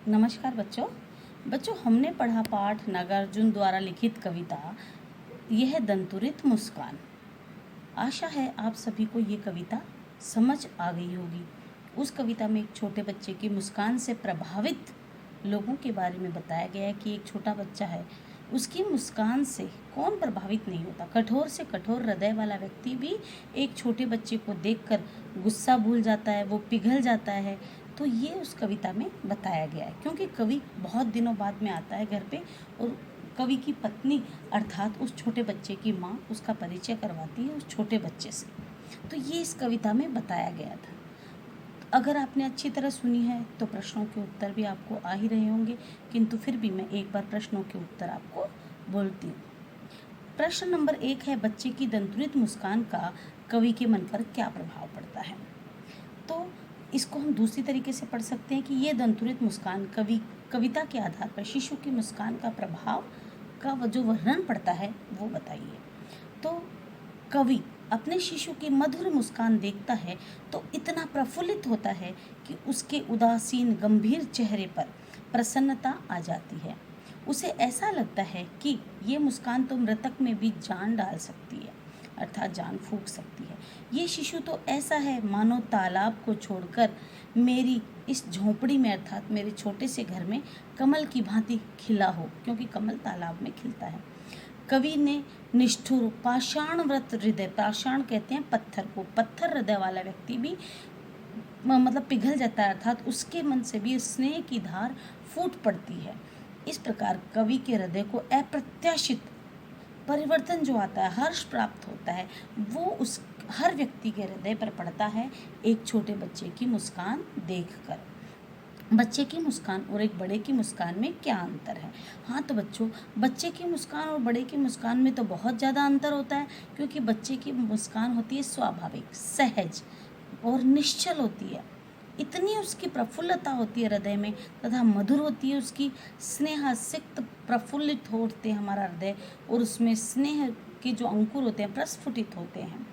नमस्कार बच्चों। बच्चों, हमने पढ़ा पाठ नागार्जुन द्वारा लिखित कविता यह दंतुरित मुस्कान। आशा है आप सभी को ये कविता समझ आ गई होगी। उस कविता में एक छोटे बच्चे की मुस्कान से प्रभावित लोगों के बारे में बताया गया है कि एक छोटा बच्चा है, उसकी मुस्कान से कौन प्रभावित नहीं होता। कठोर से कठोर हृदय वाला व्यक्ति भी एक छोटे बच्चे को देखकर गुस्सा भूल जाता है, वो पिघल जाता है। तो ये उस कविता में बताया गया है, क्योंकि कवि बहुत दिनों बाद में आता है घर पे और कवि की पत्नी अर्थात उस छोटे बच्चे की माँ उसका परिचय करवाती है उस छोटे बच्चे से। तो ये इस कविता में बताया गया था। अगर आपने अच्छी तरह सुनी है तो प्रश्नों के उत्तर भी आपको आ ही रहे होंगे, किंतु फिर भी मैं एक बार प्रश्नों के उत्तर आपको बोलती हूँ। प्रश्न नंबर 1 है, बच्चे की दंतुरित मुस्कान का कवि के मन पर क्या प्रभाव पड़ता है। तो इसको हम दूसरी तरीके से पढ़ सकते हैं कि ये दंतुरित मुस्कान कविता के आधार पर शिशु की मुस्कान का प्रभाव का जो वर्णन पड़ता है वो बताइए। तो कवि अपने शिशु की मधुर मुस्कान देखता है तो इतना प्रफुल्लित होता है कि उसके उदासीन गंभीर चेहरे पर प्रसन्नता आ जाती है। उसे ऐसा लगता है कि ये मुस्कान तो मृतक में भी जान डाल सकती है, अर्थात जान फूंक सकती है। ये शिशु तो ऐसा है मानो तालाब को छोड़कर मेरी इस झोंपड़ी में अर्थात मेरे छोटे से घर में कमल की भांति खिला हो, क्योंकि कमल तालाब में खिलता है। कवि ने निष्ठुर पाषाण व्रत हृदय, पाषाण कहते हैं पत्थर को, पत्थर हृदय वाला व्यक्ति भी मतलब पिघल जाता है, अर्थात उसके मन से भी स्नेह की धार फूट पड़ती है। इस प्रकार कवि के हृदय को अप्रत्याशित परिवर्तन जो आता है, हर्ष प्राप्त होता है, वो उस हर व्यक्ति के हृदय पर पड़ता है एक छोटे बच्चे की मुस्कान देखकर। बच्चे की मुस्कान और एक बड़े की मुस्कान में क्या अंतर है। हाँ तो बच्चों, बच्चे की मुस्कान और बड़े की मुस्कान में तो बहुत ज़्यादा अंतर होता है, क्योंकि बच्चे की मुस्कान होती है स्वाभाविक, सहज और निश्चल होती है। इतनी उसकी प्रफुल्लता होती है हृदय में तथा मधुर होती है उसकी स्नेहासिक्त, प्रफुल्लित होते हमारा हृदय और उसमें स्नेह के जो अंकुर होते हैं प्रस्फुटित होते हैं।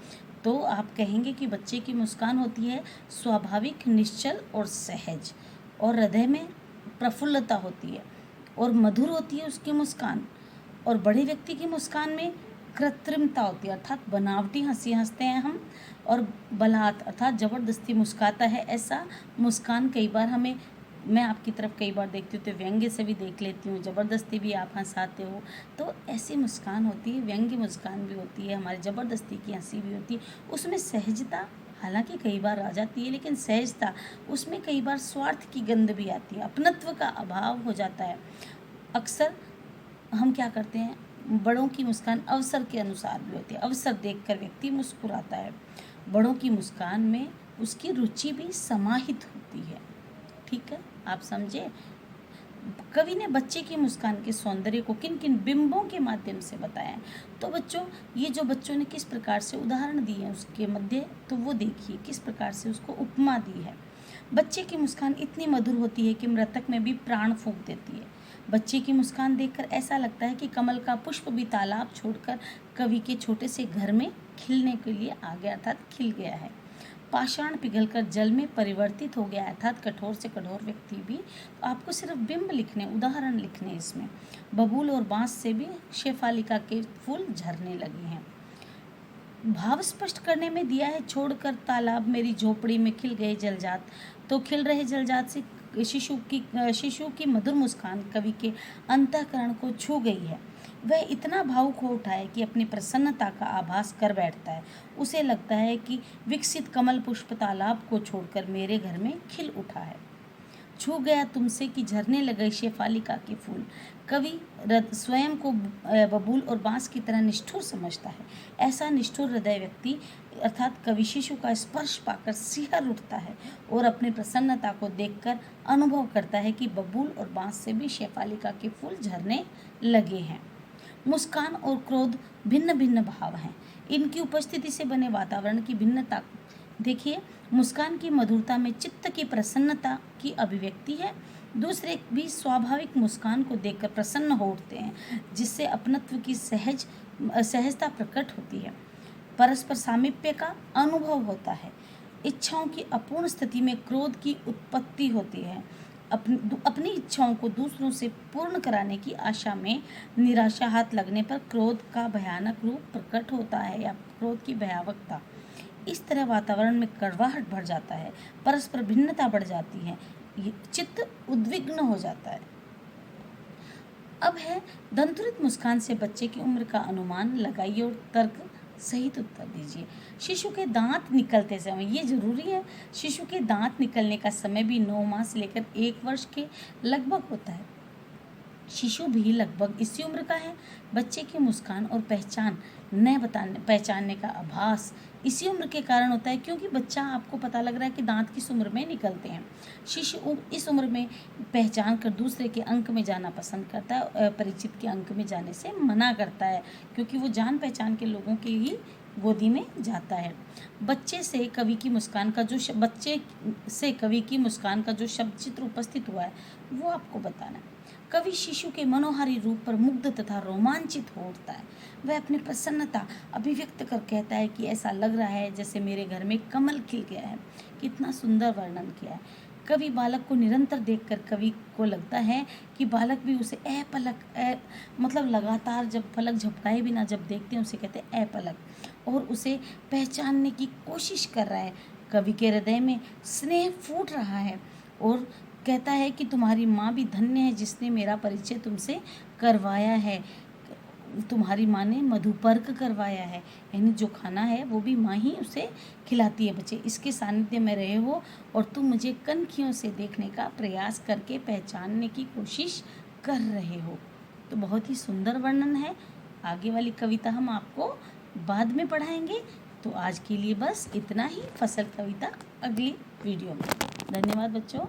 तो आप कहेंगे कि बच्चे की मुस्कान होती है स्वाभाविक, निश्चल और सहज, और हृदय में प्रफुल्लता होती है और मधुर होती है उसकी मुस्कान। और बड़े व्यक्ति की मुस्कान में कृत्रिमता होती है, अर्थात बनावटी हंसी हंसते हैं हम, और बलात् अर्थात ज़बरदस्ती मुस्काता है। ऐसा मुस्कान कई बार हमें, मैं आपकी तरफ कई बार देखती हूँ तो व्यंग्य से भी देख लेती हूँ, ज़बरदस्ती भी आप हंसाते हो, तो ऐसी मुस्कान होती है, व्यंग्य मुस्कान भी होती है, हमारी ज़बरदस्ती की हंसी भी होती है। उसमें सहजता हालांकि कई बार आ जाती है, लेकिन सहजता उसमें कई बार स्वार्थ की गंध भी आती है, अपनत्व का अभाव हो जाता है। अक्सर हम क्या करते हैं, बड़ों की मुस्कान अवसर के अनुसार भी होती है, अवसर देखकर व्यक्ति मुस्कुराता है। बड़ों की मुस्कान में उसकी रुचि भी समाहित होती है। ठीक है, आप समझे। कवि ने बच्चे की मुस्कान के सौंदर्य को किन किन बिंबों के माध्यम से बताया। तो बच्चों, ये जो बच्चों ने किस प्रकार से उदाहरण दिए हैं उसके मध्य, तो वो देखिए किस प्रकार से उसको उपमा दी है। बच्चे की मुस्कान इतनी मधुर होती है कि मृतक में भी प्राण फूंक देती है। बच्चे की मुस्कान देखकर ऐसा लगता है कि कमल का पुष्प भी तालाब छोड़कर कवि के छोटे से घर में खिलने के लिए आ गया, अर्थात खिल गया है। पाषाण पिघलकर जल में परिवर्तित हो गया, अर्थात कठोर से कठोर व्यक्ति भी। तो आपको सिर्फ बिंब लिखने, उदाहरण लिखने इसमें। बबूल और बांस से भी शेफालिका के फूल झरने लगे हैं। भाव स्पष्ट करने में दिया है, छोड़कर तालाब मेरी झोपड़ी में खिल गए जलजात। तो खिल रहे जलजात से शिशु की मधुर मुस्कान कवि के अंतःकरण को छू गई है। वह इतना भावुक हो उठा है कि अपनी प्रसन्नता का आभास कर बैठता है। उसे लगता है कि विकसित कमल पुष्प तालाब को छोड़कर मेरे घर में खिल उठा है। छू गया तुमसे कि झरने लगे शेफालिका के फूल। कवि स्वयं को बबूल और बांस की तरह निष्ठुर समझता है। ऐसा निष्ठुर हृदय व्यक्ति अर्थात कवि शिशु का स्पर्श पाकर सिहर उठता है और अपनी प्रसन्नता को देखकर अनुभव करता है कि बबूल और बांस से भी शेफालिका के फूल झरने लगे हैं। मुस्कान और क्रोध भिन्न भिन्न भाव हैं। इनकी उपस्थिति से बने वातावरण की भिन्नता देखिए। मुस्कान की मधुरता में चित्त की प्रसन्नता की अभिव्यक्ति है। दूसरे भी स्वाभाविक मुस्कान को देखकर प्रसन्न हो उठते हैं, जिससे अपनत्व की सहजता प्रकट होती है। परस्पर सामीप्य का अनुभव होता है। इच्छाओं की अपूर्ण स्थिति में क्रोध की उत्पत्ति होती है। अपनी इच्छाओं को दूसरों से पूर्ण कराने की आशा में निराशा हाथ लगने पर क्रोध का भयानक रूप प्रकट होता है, या क्रोध की भयावकता। इस तरह वातावरण में कड़वाहट भर जाता है, परस्पर भिन्नता बढ़ जाती है, चित्त उद्विग्न हो जाता है। अब है दंतुरित मुस्कान से बच्चे की उम्र का अनुमान लगाइए और तर्क सहित उत्तर दीजिए। शिशु के दांत निकलते समय, ये जरूरी है, शिशु के दांत निकलने का समय भी 9 माह से लेकर 1 वर्ष के लगभग होता है। शिशु भी लगभग इसी उम्र का है। बच्चे की मुस्कान और पहचानने का आभास इसी उम्र के कारण होता है, क्योंकि बच्चा, आपको पता लग रहा है कि दांत किस उम्र में निकलते हैं। शिशु इस उम्र में पहचान कर दूसरे के अंक में जाना पसंद करता है, अपरिचित के अंक में जाने से मना करता है, क्योंकि वो जान पहचान के लोगों के ही गोदी में जाता है। बच्चे से कवि की मुस्कान का जो शब्द चित्र उपस्थित हुआ है वो आपको बताना है। कवि शिशु के मनोहारी रूप पर मुग्ध तथा रोमांचित हो उठता है। वह अपनी प्रसन्नता अभिव्यक्त कर कहता है कि ऐसा लग रहा है जैसे मेरे घर में कमल खिल गया है। कितना सुंदर वर्णन किया है। कवि बालक को निरंतर देखकर कवि को लगता है कि बालक भी उसे मतलब लगातार, जब पलक झपकाए बिना जब देखते हैं उसे कहते हैं अपलक, और उसे पहचानने की कोशिश कर रहा है। कवि के हृदय में स्नेह फूट रहा है और कहता है कि तुम्हारी माँ भी धन्य है जिसने मेरा परिचय तुमसे करवाया है। तुम्हारी माँ ने मधुपर्क करवाया है, यानी जो खाना है वो भी माँ ही उसे खिलाती है। बच्चे, इसके सानिध्य में रहे हो और तुम मुझे कनखियों से देखने का प्रयास करके पहचानने की कोशिश कर रहे हो। तो बहुत ही सुंदर वर्णन है। आगे वाली कविता हम आपको बाद में पढ़ाएंगे। तो आज के लिए बस इतना ही। फसल कविता अगली वीडियो में। धन्यवाद बच्चों।